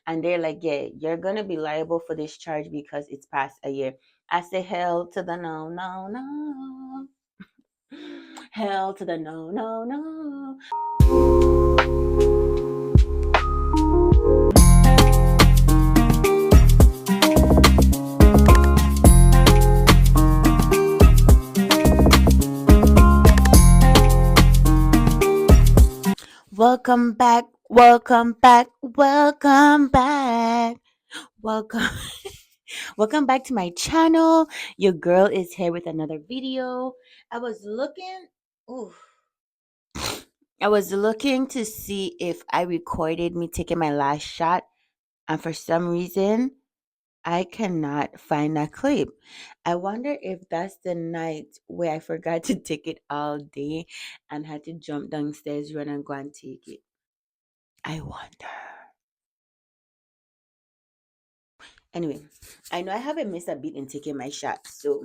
And they're like, yeah, you're gonna be liable for this charge because it's past a year. I say, hell to the no, no, no. Hell to the no, no, no. Welcome back, welcome back, welcome back, welcome. Welcome back to my channel. Your girl is here with another video. I was looking, ooh, I was looking to see if I recorded me taking my last shot, and for some reason, I cannot find that clip. I wonder if that's the night where I forgot to take it all day and had to jump downstairs, run and go and take it. I wonder. Anyway, I know I haven't missed a beat in taking my shot, so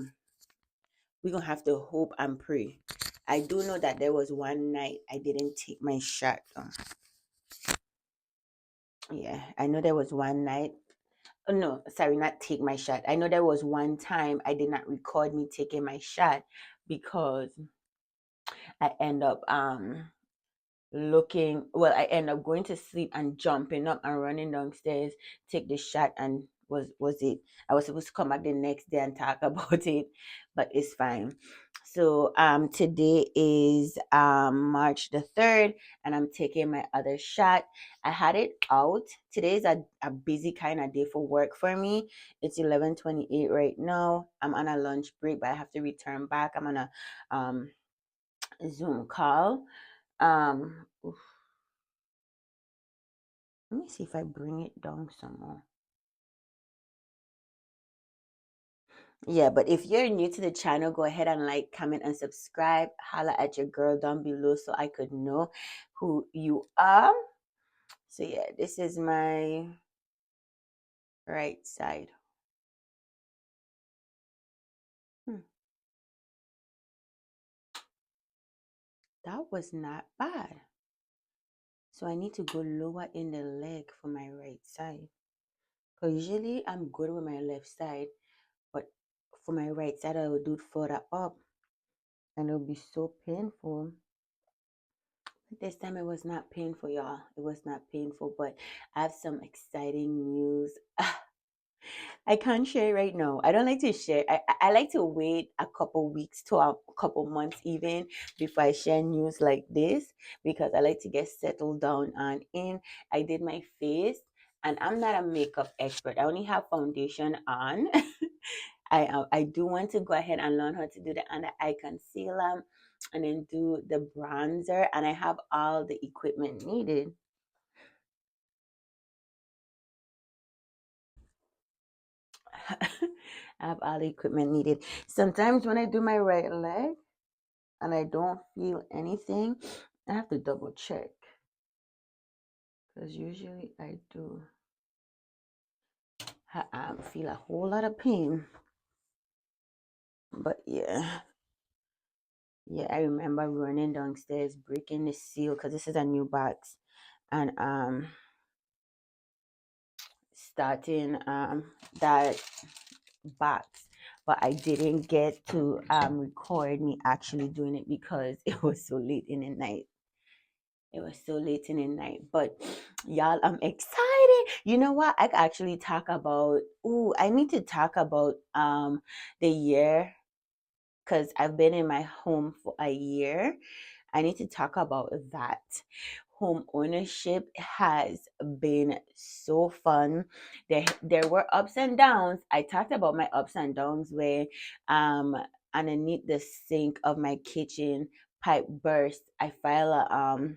we're gonna have to hope and pray. I do know that there was one night I didn't take my shot. Yeah, I know there was one night. Oh, no, sorry, not take my shot. I know there was one time I did not record me taking my shot because I end up I end up going to sleep and jumping up and running downstairs, take the shot, and was it. I was supposed to come back the next day and talk about it, but it's fine. So today is March the 3rd, and I'm taking my other shot. I had it out. Today is a busy kind of day for work for me. It's 11:28 right now. I'm on a lunch break, but I have to return back. I'm on a Zoom call. Oof, let me see if I bring it down some more. Yeah, but if you're new to the channel, go ahead and like, comment, and subscribe. Holla at your girl down below so I could know who you are. So yeah, this is my right side. That was not bad. So I need to go lower in the leg for my right side. Because usually I'm good with my left side, but for my right side, I will do it further up. And it'll be so painful. This time it was not painful, y'all. It was not painful, but I have some exciting news. I can't share right now. I don't like to share. I like to wait a couple weeks to a couple months even before I share news like this because I like to get settled down and in. I did my face and I'm not a makeup expert. I only have foundation on. I do want to go ahead and learn how to do the under eye concealer and then do the bronzer, and I have all the equipment needed. I have all the equipment needed. Sometimes when I do my right leg and I don't feel anything, I have to double check because usually I do feel a whole lot of pain. But yeah, I remember running downstairs, breaking the seal because this is a new box, and starting that box, but I didn't get to record me actually doing it because it was so late in the night. It was so late in the night, but y'all, I'm excited. You know what? I could actually talk about. Ooh, I need to talk about the year because I've been in my home for a year. I need to talk about that. Home ownership has been so fun. There were ups and downs. I talked about my ups and downs where underneath the sink of my kitchen pipe burst. I file a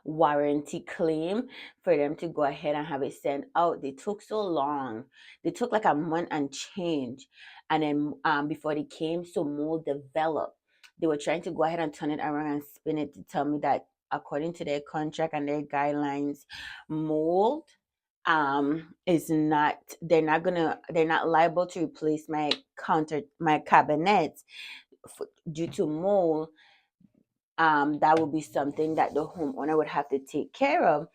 warranty claim for them to go ahead and have it sent out. They took so long. They took like a month and change. And then before they came, so mold developed. They were trying to go ahead and turn it around and spin it to tell me that according to their contract and their guidelines, mold is not they're not liable to replace my cabinets due to mold. That would be something that the homeowner would have to take care of.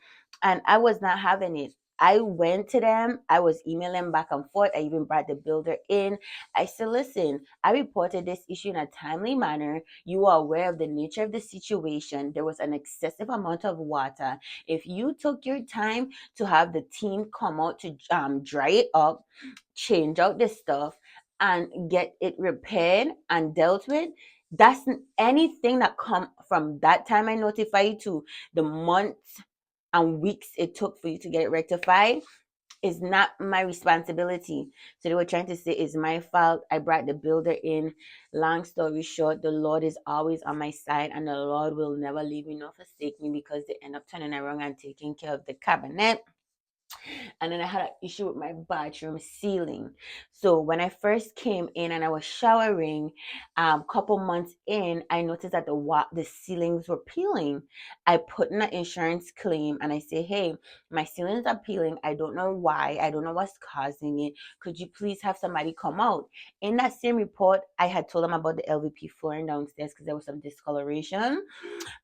And I was not having it. I went to them. I was emailing back and forth. I even brought the builder in. I said, listen, I reported this issue in a timely manner. You are aware of the nature of the situation. There was an excessive amount of water. If you took your time to have the team come out to dry it up, change out the stuff, and get it repaired and dealt with, that's anything that come from that time I notify you to the months and weeks it took for you to get it rectified is not my responsibility. So they were trying to say it's my fault. I brought the builder in. Long story short, the Lord is always on my side, and the Lord will never leave me nor forsake me, because they end up turning around and taking care of the cabinet. And then I had an issue with my bathroom ceiling. So when I first came in and I was showering, couple months in, I noticed that the ceilings were peeling. I put in an insurance claim and I say, hey, my ceilings are peeling. I don't know why. I don't know what's causing it. Could you please have somebody come out? In that same report, I had told them about the LVP flooring downstairs because there was some discoloration.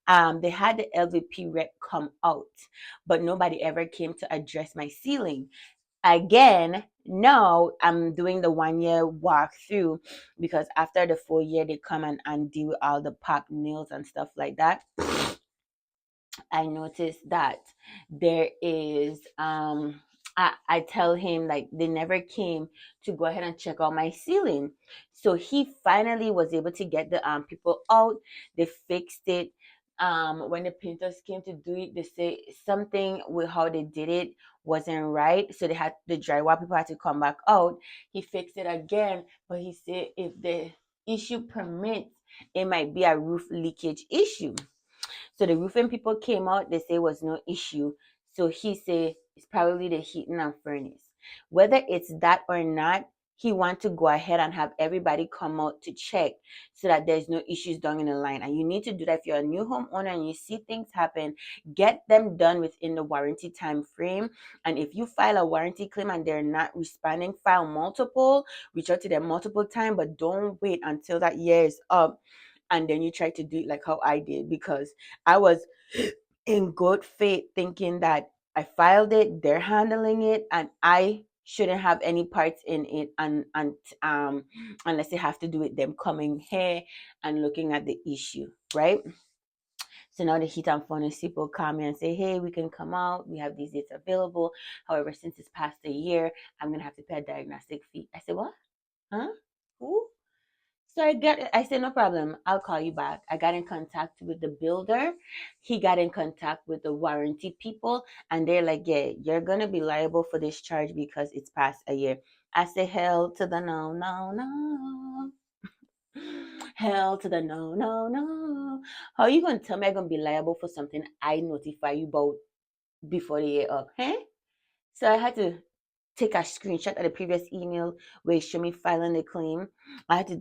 They had the LVP rep come out, but nobody ever came to address my ceiling. Again, no, I'm doing the 1 year walkthrough, because after the 4 year, they come and undo all the pop nails and stuff like that. I noticed that there is I tell him like they never came to go ahead and check out my ceiling. So he finally was able to get the people out. They fixed it. When the painters came to do it, they say something with how they did it wasn't right. So they had the drywall people had to come back out. He fixed it again, but he said if the issue permits, it might be a roof leakage issue. So the roofing people came out, they say it was no issue. So he said it's probably the heating and furnace. Whether it's that or not, he wants to go ahead and have everybody come out to check so that there's no issues down in the line. And you need to do that if you're a new homeowner and you see things happen, get them done within the warranty time frame. And if you file a warranty claim and they're not responding, file multiple, reach out to them multiple times, but don't wait until that year is up and then you try to do it like how I did, because I was in good faith thinking that I filed it, they're handling it, and I shouldn't have any parts in it, and unless they have to do it them coming here and looking at the issue, right? So now the heat and furnace people call me and say, hey, we can come out, we have these dates available. However, since it's past a year, I'm gonna have to pay a diagnostic fee. I said, what? Huh? Who? So I said, no problem. I'll call you back. I got in contact with the builder. He got in contact with the warranty people, and they're like, yeah, you're going to be liable for this charge because it's past a year. I said, hell to the no, no, no. Hell to the no, no, no. How are you going to tell me I'm going to be liable for something I notify you about before the year up? Huh? So I had to take a screenshot of the previous email where it showed me filing the claim. I had to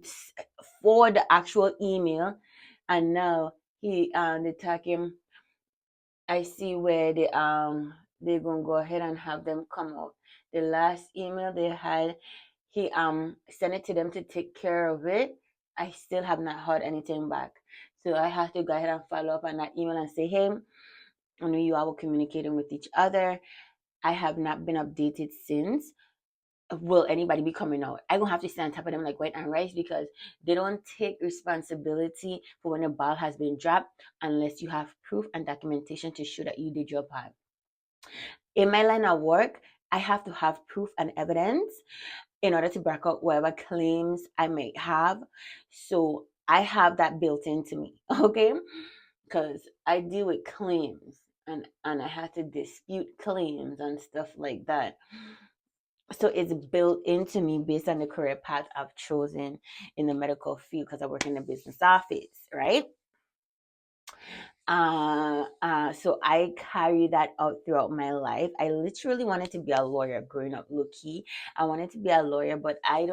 forward the actual email, and now they tag him. I see where they're gonna go ahead and have them come out. The last email they had, he sent it to them to take care of it. I still have not heard anything back. So I have to go ahead and follow up on that email and say, hey, I know you all were communicating with each other. I have not been updated since. Will anybody be coming out? I don't have to stand on top of them like white and rice, because they don't take responsibility for when a ball has been dropped unless you have proof and documentation to show that you did your part. In my line of work, I have to have proof and evidence in order to back up whatever claims I may have. So I have that built into me, okay? Because I deal with claims, and I have to dispute claims and stuff like that. So it's built into me based on the career path I've chosen in the medical field, because I work in the business office, right? So I carry that out throughout my life. I literally wanted to be a lawyer growing up, low key. I wanted to be a lawyer, but I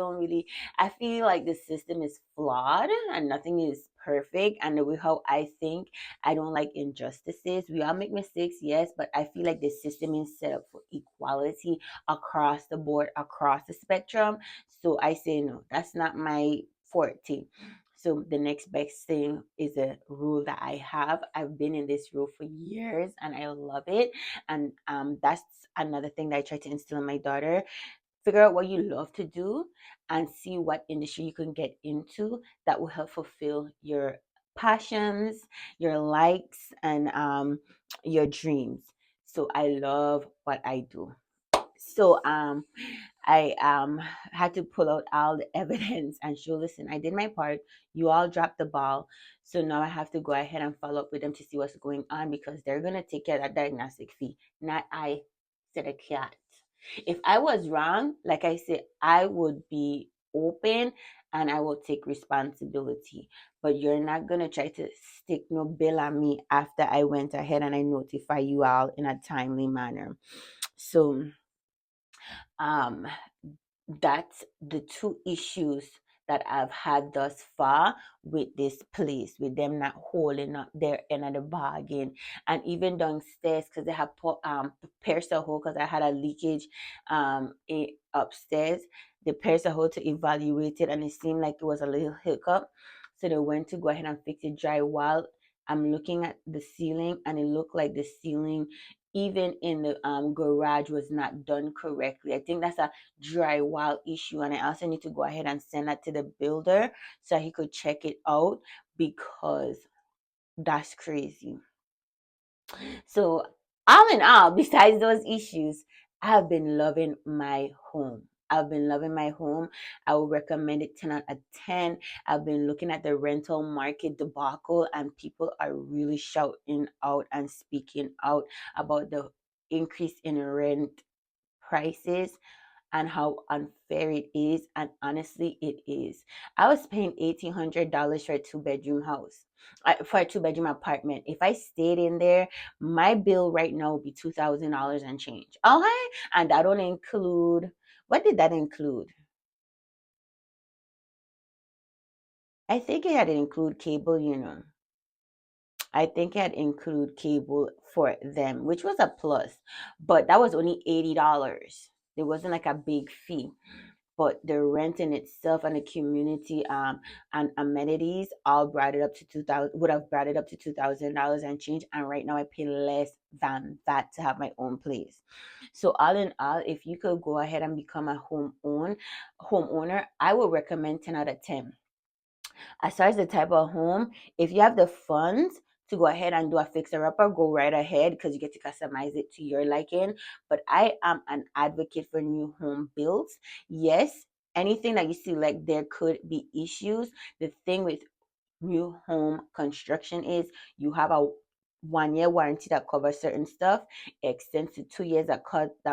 feel like the system is flawed and nothing is perfect. And the way how I think, I don't like injustices. We all make mistakes, yes, but I feel like the system is set up for equality across the board, across the spectrum. So I say, no, that's not my forte. So the next best thing is a rule that I have. I've been in this role for years and I love it. And that's another thing that I try to instill in my daughter. Figure out what you love to do and see what industry you can get into that will help fulfill your passions, your likes, and your dreams. So I love what I do. So I had to pull out all the evidence and show, listen, I did my part. You all dropped the ball. So now I have to go ahead and follow up with them to see what's going on because they're gonna take care of that diagnostic fee. Not I, said a cat. If I was wrong, like I said, I would be open and I will take responsibility. But you're not gonna try to stick no bill on me after I went ahead and I notify you all in a timely manner. So um that's the two issues that I've had thus far with this place, with them not holding up their end of the bargain. And even downstairs, because they have pierced a hole because I had a leakage upstairs. They pierced a hole to evaluate it, and it seemed like it was a little hiccup. So they went to go ahead and fix it drywall. I'm looking at the ceiling, and it looked like the ceiling even in the garage was not done correctly. I think that's a drywall issue, and I also need to go ahead and send that to the builder so he could check it out because that's crazy. So all in all, besides those issues, I've been loving my home. I've been loving my home. I would recommend it 10 out of 10. I've been looking at the rental market debacle, and people are really shouting out and speaking out about the increase in rent prices and how unfair it is. And honestly, it is. I was paying $1,800 for a two-bedroom house, for a two-bedroom apartment. If I stayed in there, my bill right now would be $2,000 and change. Okay, and that don't include. What did that include? I think it had to include cable. I think it had include cable for them, which was a plus, but that was only $80. It wasn't like a big fee. But the rent in itself and the community and amenities all brought it up to 2,000, would have brought it up to $2,000 and change. And right now I pay less than that to have my own place. So all in all, if you could go ahead and become a homeowner, I would recommend 10 out of 10. As far as the type of home, if you have the funds to go ahead and do a fixer upper, go right ahead because you get to customize it to your liking. But I am an advocate for new home builds. Yes, anything that you see like there could be issues. The thing with new home construction is you have a 1 year warranty that covers certain stuff, extends to 2 years that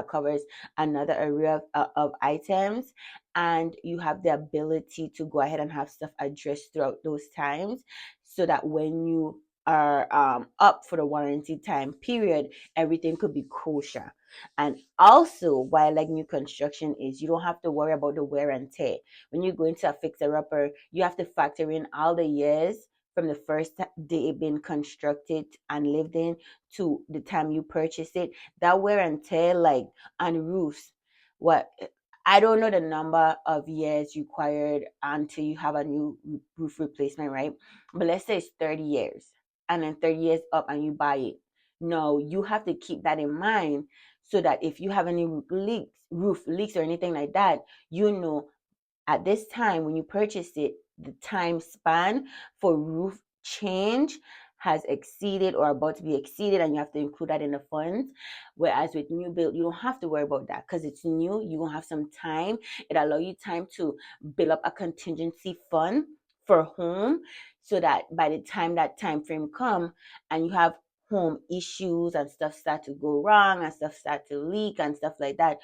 covers another array of items, and you have the ability to go ahead and have stuff addressed throughout those times so that when you are up for the warranty time period, everything could be kosher. And also, why I like new construction is you don't have to worry about the wear and tear. When you go into a fixer upper, you have to factor in all the years from the first day it been constructed and lived in to the time you purchase it. That wear and tear, like on roofs, what I don't know the number of years required until you have a new roof replacement, right? But let's say it's 30 years, and then 30 years up, and you buy it. No, you have to keep that in mind so that if you have any roof leaks or anything like that, you know at this time when you purchase it, the time span for roof change has exceeded or about to be exceeded, and you have to include that in the funds. Whereas with new build, you don't have to worry about that because it's new. You will have some time. It allows you time to build up a contingency fund for home, so that by the time that time frame come and you have home issues and stuff start to go wrong and stuff start to leak and stuff like that,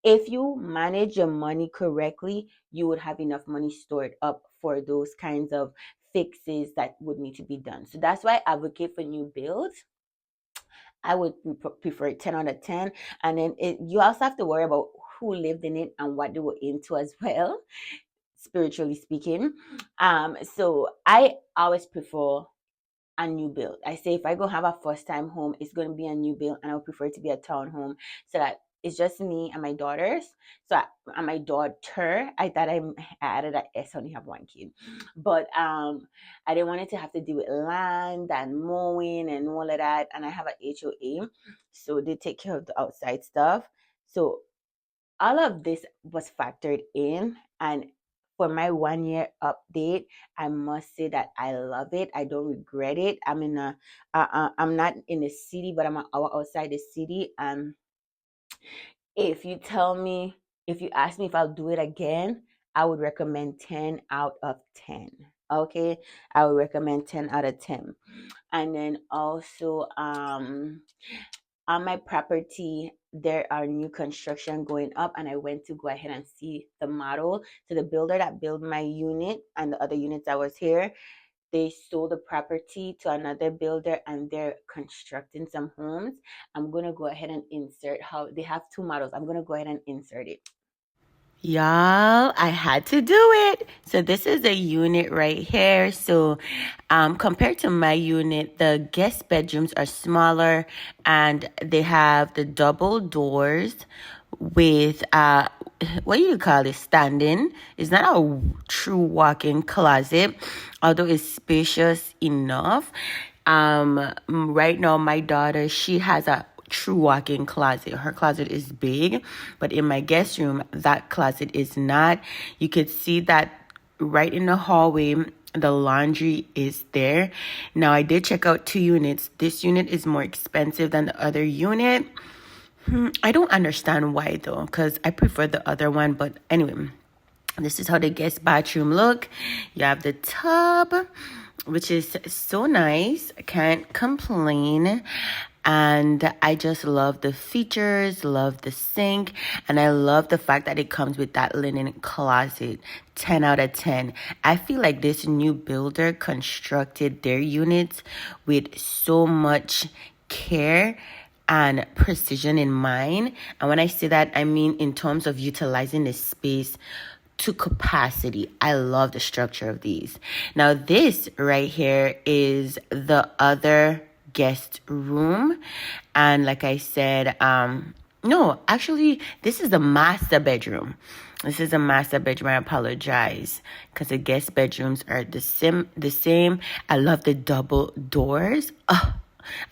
if you manage your money correctly, you would have enough money stored up for those kinds of fixes that would need to be done. So that's why I advocate for new builds. I would prefer 10 out of 10. And then you also have to worry about who lived in it and what they were into as well, spiritually speaking. So I always prefer a new build. I say if I go have a first time home, it's going to be a new build, and I would prefer it to be a town home so that it's just me and my daughters. So and my daughter, I thought I added an S. I only have one kid, but I didn't want it to have to do with land and mowing and all of that. And I have a HOA, so they take care of the outside stuff. So all of this was factored in. And for my 1 year update, I must say that I love it. I don't regret it. I'm not in the city, but I'm an hour outside the city. And if you tell me, if you ask me if I'll do it again, I would recommend 10 out of 10. Okay, I would recommend 10 out of 10. And then also, on my property, there are new construction going up, and I went to go ahead and see the model. So the builder that built my unit and the other units that was here, they sold the property to another builder, and they're constructing some homes. I'm gonna go ahead and insert how they have two models. I'm gonna go ahead and insert it. Y'all, I had to do it. So this is a unit right here. So compared to my unit, the guest bedrooms are smaller, and they have the double doors with what do you call it, standing. It's not a true walk-in closet, although it's spacious enough. Right now, my daughter, she has a true walk-in closet. Her closet is big, but in my guest room, that closet is not. You could see that right in the hallway, the laundry is there. Now, I did check out two units. This unit is more expensive than the other unit. I don't understand why though, because I prefer the other one. But anyway, this is how the guest bathroom look. You have the tub, which is so nice. I can't complain. And I just love the features, love the sink, and I love the fact that it comes with that linen closet. 10 out of 10. I feel like this new builder constructed their units with so much care and precision in mind. And when I say that, I mean in terms of utilizing the space to capacity. I love the structure of these. Now, this right here is the other guest room. And like I said, no, actually, this is the master bedroom. This is a master bedroom. I apologize because the guest bedrooms are the same. I love the double doors. I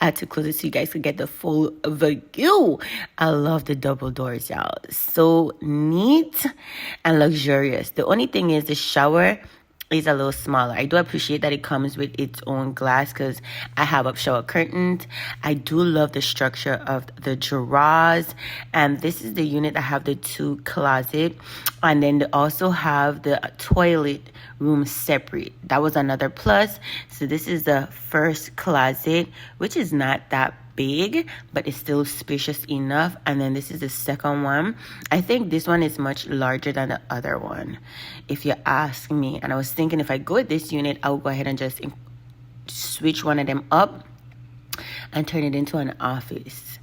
had to close it so you guys could get the full view. I love the double doors, y'all. So neat and luxurious. The only thing is the shower is a little smaller. I do appreciate that it comes with its own glass because I have up shower curtains. I do love the structure of the drawers. And this is the unit that have the two closet. And then they also have the toilet room separate. That was another plus. So this is the first closet, which is not that big, but it's still spacious enough. And then this is the second one. I think this one is much larger than the other one, if you ask me. And I was thinking if I go with this unit, I'll go ahead and just switch one of them up and turn it into an office.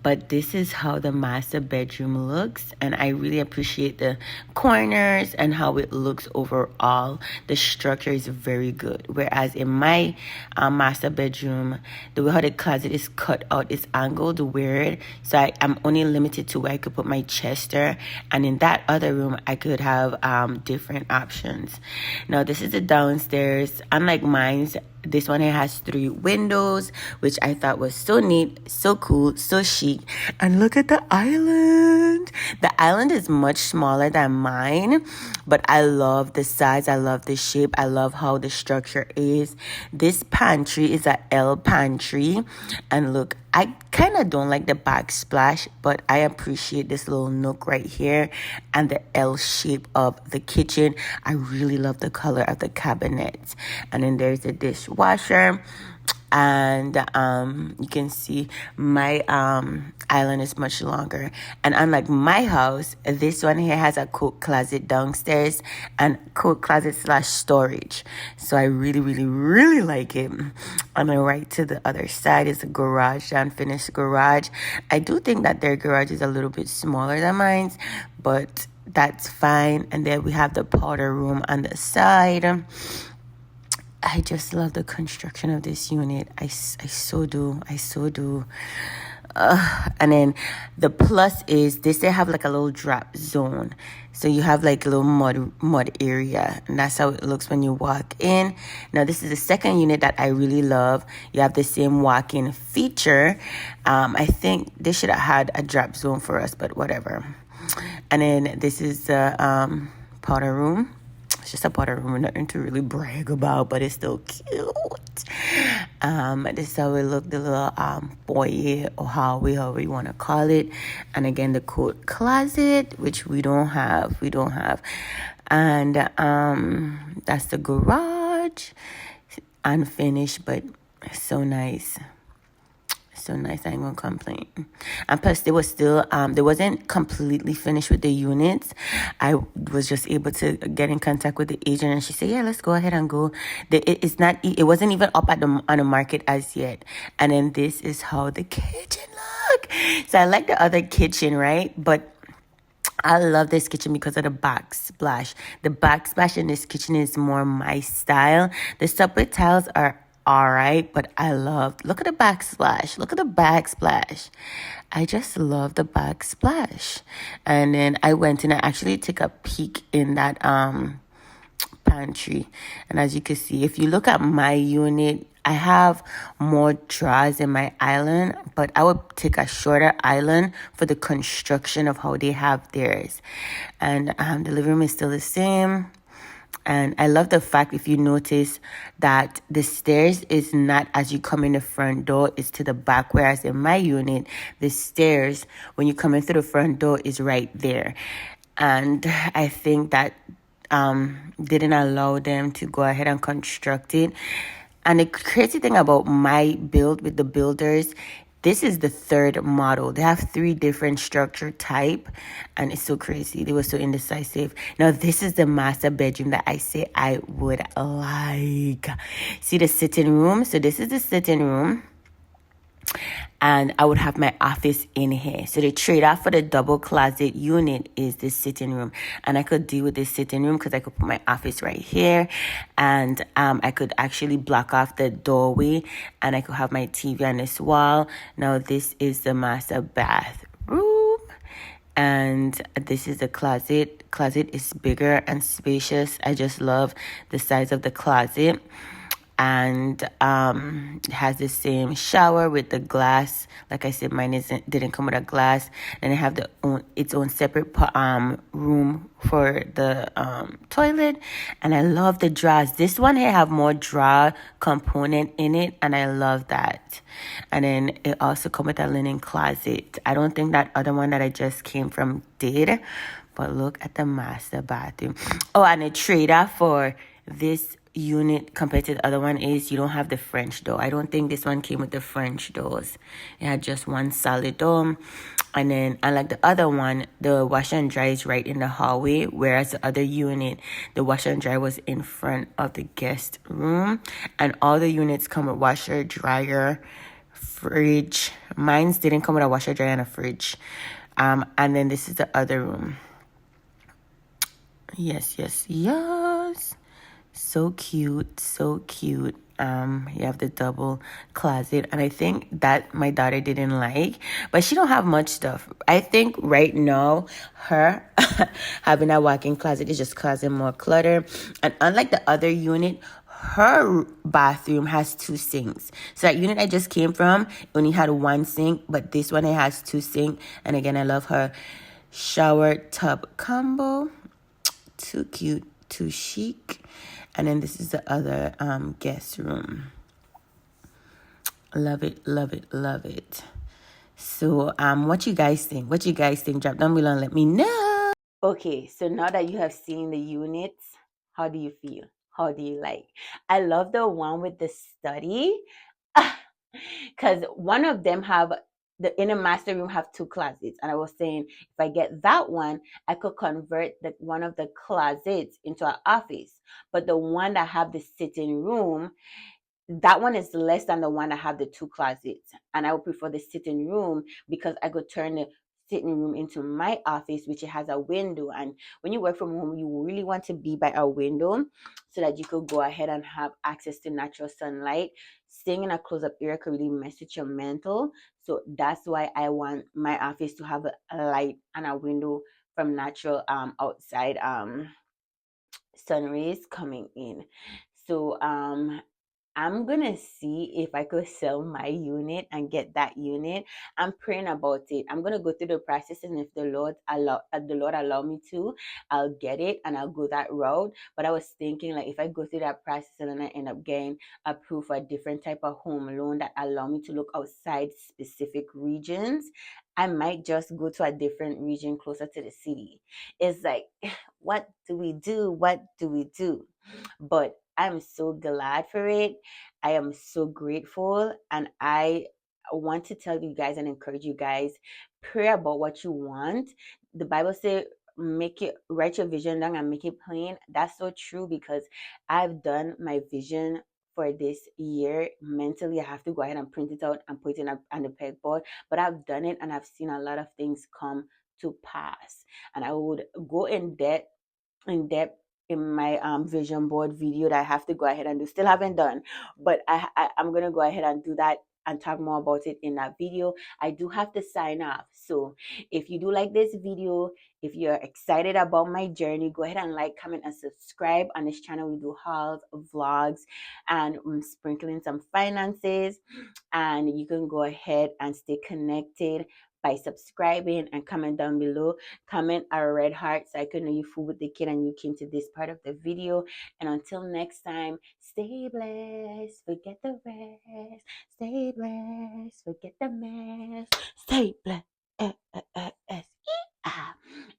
But this is how the master bedroom looks, and I really appreciate the corners and how it looks overall. The structure is very good. Whereas in my master bedroom, the way how the closet is cut out is angled weird, so I'm only limited to where I could put my chester. And in that other room, I could have different options. Now, this is the downstairs. Unlike mine's, this one here has 3 windows, which I thought was so neat, so cool, so chic. And look at the island. The island is much smaller than mine, but I love the size. I love the shape. I love how the structure is. This pantry is a L pantry. And look, I kind of don't like the backsplash, but I appreciate this little nook right here and the L shape of the kitchen. I really love the color of the cabinets. And then there's the dishwasher. And you can see my island is much longer. And unlike my house, this one here has a coat closet downstairs and coat closet / storage. So I really, really, really like it. On the right to the other side is a garage, unfinished garage. I do think that their garage is a little bit smaller than mine, but that's fine. And then we have the powder room on the side. I just love the construction of this unit. I so do. And then the plus is they have like a little drop zone, so you have like a little mud area, and that's how it looks when you walk in. Now this is the second unit that I really love. You have the same walk-in feature. I think they should have had a drop zone for us, but whatever. And then this is the powder room. It's just a powder room, nothing to really brag about, but it's still cute. This is how it look, the little foyer or hallway, however you want to call it. And again, the coat closet, which we don't have. And that's the garage. Unfinished, but so nice. So nice, I ain't gonna complain. And plus they were still they wasn't completely finished with the units. I was just able to get in contact with the agent, and she said, yeah, let's go ahead and go. It wasn't even up on the market as yet. And then this is how the kitchen look. So I like the other kitchen, right? But I love this kitchen because of the backsplash. The backsplash in this kitchen is more my style. The subway tiles are all right, but look at the backsplash. Look at the backsplash. I just love the backsplash. And then I went and I actually took a peek in that pantry. And as you can see, if you look at my unit, I have more drawers in my island, but I would take a shorter island for the construction of how they have theirs. And the living room is still the same. And I love the fact, if you notice, that the stairs is not as you come in the front door, it's to the back. Whereas in my unit, the stairs, when you come in through the front door, is right there. And I think that didn't allow them to go ahead and construct it. And the crazy thing about my build with the builders, this is the third model. They have 3 different structure type, and it's so crazy. They were so indecisive. Now, this is the master bedroom that I say I would like. See the sitting room? So this is the sitting room. And I would have my office in here. So the trade-off for the double closet unit is this sitting room. And I could deal with this sitting room because I could put my office right here. And I could actually block off the doorway. And I could have my TV on this wall. Now this is the master bathroom. And this is the closet. Closet is bigger and spacious. I just love the size of the closet. And it has the same shower with the glass. Like I said, mine didn't come with a glass. Then it have its own separate room for the toilet. And I love the drawers. This one here have more drawer component in it, and I love that. And then it also come with a linen closet. I don't think that other one that I just came from did, but look at the master bathroom. Oh, and a trade-off for this unit compared to the other one is you don't have the French door. I don't think this one came with the French doors. It had just one solid door. And then unlike the other one, the washer and dry is right in the hallway, whereas the other unit, the washer and dry was in front of the guest room. And all the units come with washer, dryer, fridge. Mine's didn't come with a washer, dryer, and a fridge. And then this is the other room. Yes. So cute. You have the double closet, and I think that my daughter didn't like, but she don't have much stuff. I think right now her having a walk-in closet is just causing more clutter. And unlike the other unit, her bathroom has 2 sinks. So that unit I just came from only had 1 sink, but this one it has 2 sinks. And again, I love her shower tub combo. Too cute, too chic. And then this is the other guest room. Love it. So what you guys think? Drop down below and let me know. Okay, so now that you have seen the units, how do you feel? How do you like? I love the one with the study, because one of them have the inner master room have 2 closets, and I was saying if I get that one, I could convert one of the closets into an office. But the one that have the sitting room, that one is less than the one that have the 2 closets, and I would prefer the sitting room because I could turn the sitting room into my office, which it has a window. And when you work from home, you really want to be by a window so that you could go ahead and have access to natural sunlight. Staying in a close up area could really mess with your mental. So that's why I want my office to have a light and a window from natural outside sun rays coming in. So I'm gonna see if I could sell my unit and get that unit. I'm praying about it. I'm gonna go through the process, and if the Lord allow me to, I'll get it and I'll go that route. But I was thinking like if I go through that process and then I end up getting approved for a different type of home loan that allow me to look outside specific regions, I might just go to a different region closer to the city. It's like, what do we do? What do we do? But I'm so glad for it. I am so grateful. And I want to tell you guys and encourage you guys, pray about what you want. The Bible says, write your vision down and make it plain. That's so true because I've done my vision for this year mentally. I have to go ahead and print it out and put it on the pegboard. But I've done it and I've seen a lot of things come to pass. And I would go in depth in my vision board video that I have to go ahead and do. Still haven't done, but I'm gonna go ahead and do that and talk more about it in that video. I do have to sign off. So if you do like this video, if you're excited about my journey, go ahead and like, comment, and subscribe. On this channel, we do hauls, vlogs, and sprinkling some finances. And you can go ahead and stay connected by subscribing and comment down below. Comment a red heart so I could know you fool with the kid and you came to this part of the video. And until next time, stay blessed, forget the rest. Stay blessed, forget the mess. Stay blessed.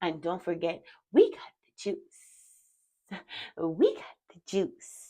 And don't forget, we got the juice. We got the juice.